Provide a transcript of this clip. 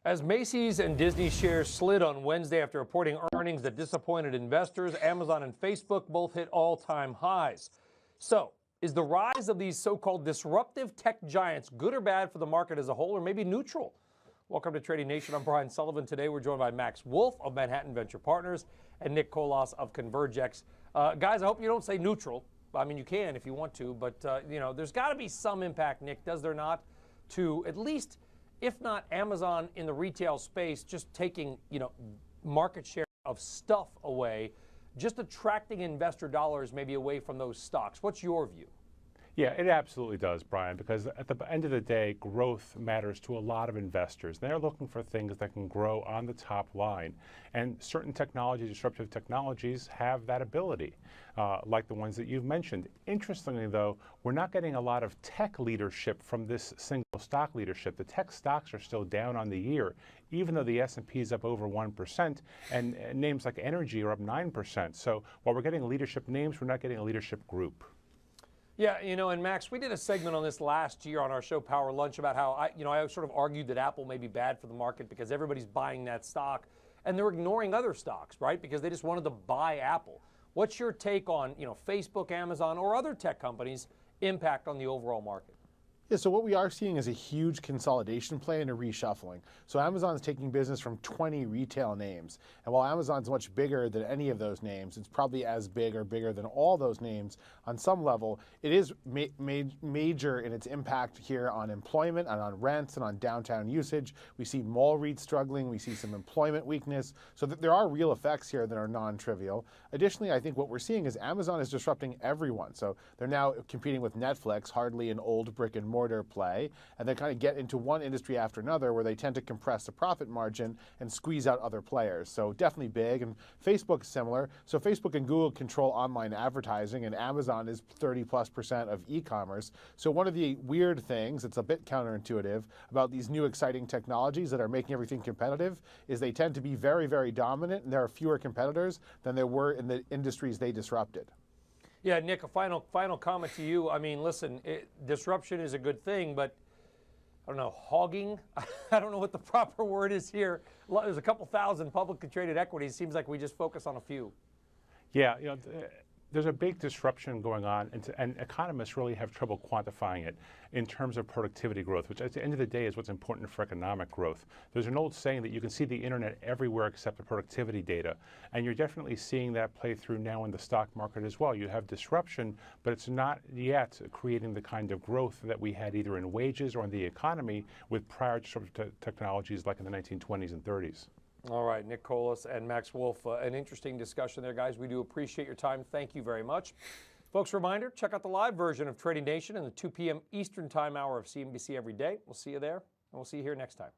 As Macy's and Disney shares slid on Wednesday after reporting earnings that disappointed investors, Amazon and Facebook both hit all-time highs. So, is the rise of these so-called disruptive tech giants good or bad for the market as a whole, or maybe neutral? Welcome to Trading Nation. I'm Brian Sullivan. Today we're joined by Max Wolf of Manhattan Venture Partners and Nick Kolas of ConvergeX. Guys, I hope you don't say neutral. I mean, you can if you want to, but there's got to be some impact, Nick, does there not, to at least, if not Amazon in the retail space, just taking, market share of stuff away, just attracting investor dollars maybe away from those stocks. What's your view? Yeah, it absolutely does, Brian, because at the end of the day, growth matters to a lot of investors. They're looking for things that can grow on the top line. And certain technologies, disruptive technologies, have that ability, like the ones that you've mentioned. Interestingly, though, we're not getting a lot of tech leadership from this single stock leadership. The tech stocks are still down on the year, even though the S&P is up over 1%, and names like energy are up 9%. So while we're getting leadership names, we're not getting a leadership group. Yeah, and Max, we did a segment on this last year on our show Power Lunch about how I sort of argued that Apple may be bad for the market because everybody's buying that stock and they're ignoring other stocks, right? Because they just wanted to buy Apple. What's your take on, Facebook, Amazon, or other tech companies' impact on the overall market? Yeah, so what we are seeing is a huge consolidation play and a reshuffling. So Amazon's taking business from 20 retail names. And while Amazon's much bigger than any of those names, it's probably as big or bigger than all those names on some level. It is major in its impact here on employment and on rents and on downtown usage. We see mall REITs struggling. We see some employment weakness. So there are real effects here that are non-trivial. Additionally, I think what we're seeing is Amazon is disrupting everyone. So they're now competing with Netflix, hardly an old brick and mortar play, and they kind of get into one industry after another where they tend to compress the profit margin and squeeze out other players. So definitely big, and Facebook is similar. So Facebook and Google control online advertising, and Amazon is 30+% of e-commerce. So one of the weird things, it's a bit counterintuitive, about these new exciting technologies that are making everything competitive is they tend to be very, very dominant, and there are fewer competitors than there were in the industries they disrupted. Yeah, Nick, a final comment to you. I mean, listen, disruption is a good thing, but I don't know, hogging? I don't know what the proper word is here. There's a couple thousand publicly traded equities. Seems like we just focus on a few. Yeah, there's a big disruption going on, and economists really have trouble quantifying it in terms of productivity growth, which at the end of the day is what's important for economic growth. There's an old saying that you can see the internet everywhere except the productivity data, and you're definitely seeing that play through now in the stock market as well. You have disruption, but it's not yet creating the kind of growth that we had either in wages or in the economy with prior disruptive technologies like in the 1920s and 30s. All right, Nick Kolas and Max Wolf, an interesting discussion there, guys. We do appreciate your time. Thank you very much. Folks, reminder, check out the live version of Trading Nation in the 2 p.m. Eastern Time hour of CNBC every day. We'll see you there, and we'll see you here next time.